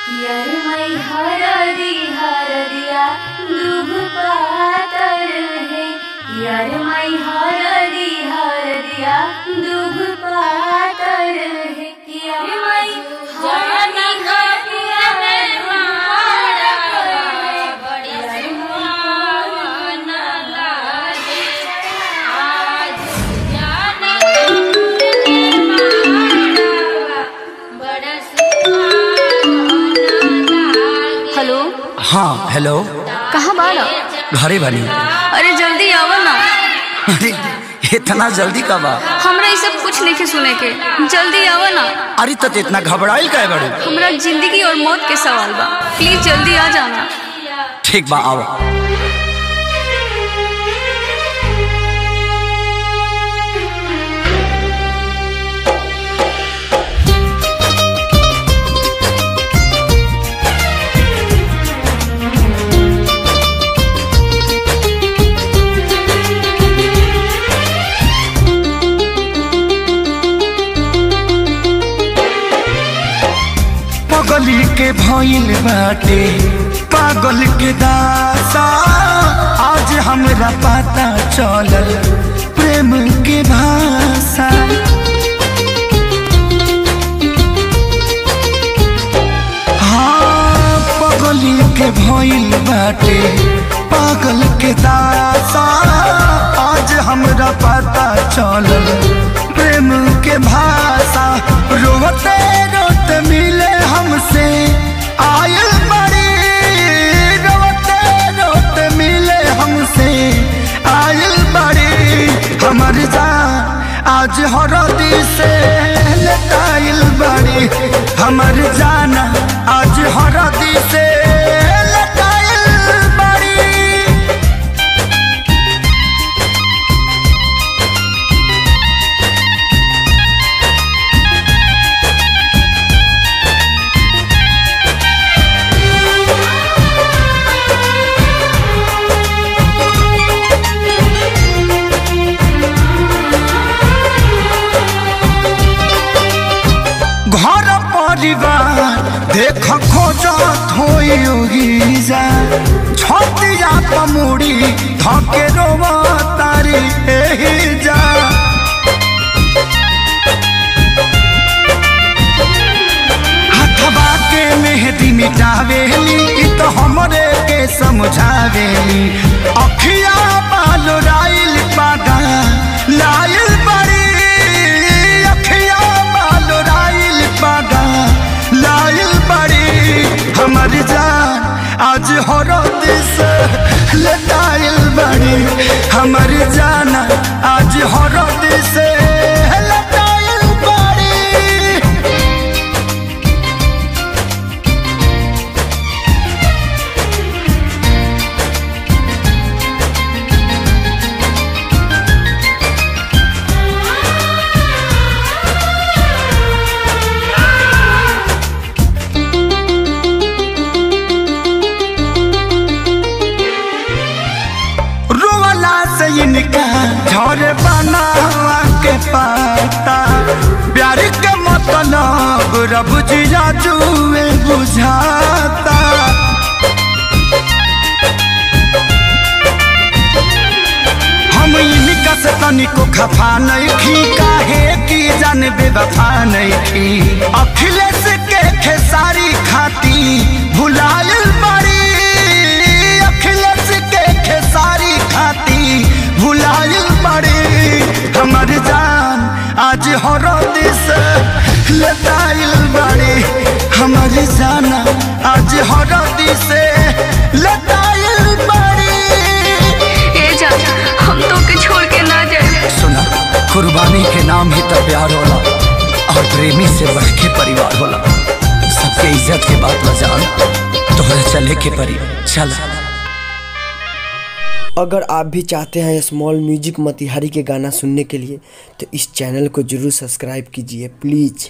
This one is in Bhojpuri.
यार मैं हरदिया दूब पातर है। यार मैं हरदिया दूब पातर है। यार मैं हेलो। हाँ हेलो। कहाँ बाड़ा? घरे बनी। अरे जल्दी आओ ना। अरे इतना जल्दी कब आ? हमरा ये सब कुछ नहीं सुने के, जल्दी आओ ना। अरे तो इतना घबराइल काहे बड़े? हमरा जिंदगी और मौत के सवाल बा, प्लीज जल्दी आ जाना। ठीक बा आओ। पागल के भइल बाटे पागल के दासा, आज हमरा पता चलल प्रेम के भाषा। हाँ पागल के भइल बाटे पागल के दासा, आज हमरा पता चलल प्रेम के भाषा। रोते रोते मिले हमसे आयल बड़ी, रोते रोते मिले हमसे आयल बड़ी। हमर जान आज हरदी से लटाइल बड़ी, हमर जान आज हरदी से लटाइल बड़ी। घर परिवार देख खोजत होई जा, छतिया पमुड़ी धके रोवा तारी एही जा। हथवा के मेहंदी मिटावेली इ तो हमरे के समझावेली। अखिया बाल राइल पागा लाइल बड़ी, लाइल बड़ी। हमर जान आज हरद से लटाइल बड़ी, हमर जान आज हरद से लटाइल बड़ी। इनका झरे बनावा के पाता, प्यार के मतलब रब जिया जुए बुझाता। हम इनका से तनिको खफा नहीं थी, काहे की जान बेवफा नहीं थी। अखिलेश के खेसारी खाती भुलायल बड़ी, अखिलेश के खेसारी खाती भुलायल बड़ी। हमर जान आज हरद से लटाइल बड़ी, हमर जान आज हरद से लटाइल बड़ी। ए जान हम तो के छोड़ के ना जाए। सुना, कुर्बानी के नाम ही तो प्यार होला, और प्रेमी से बढ़ के परिवार होला। सबके इज्जत के बात न जान, तोहरा चले के परी चल। अगर आप भी चाहते हैं स्मॉल म्यूजिक मोतिहारी के गाना सुनने के लिए तो इस चैनल को जरूर सब्सक्राइब कीजिए प्लीज़।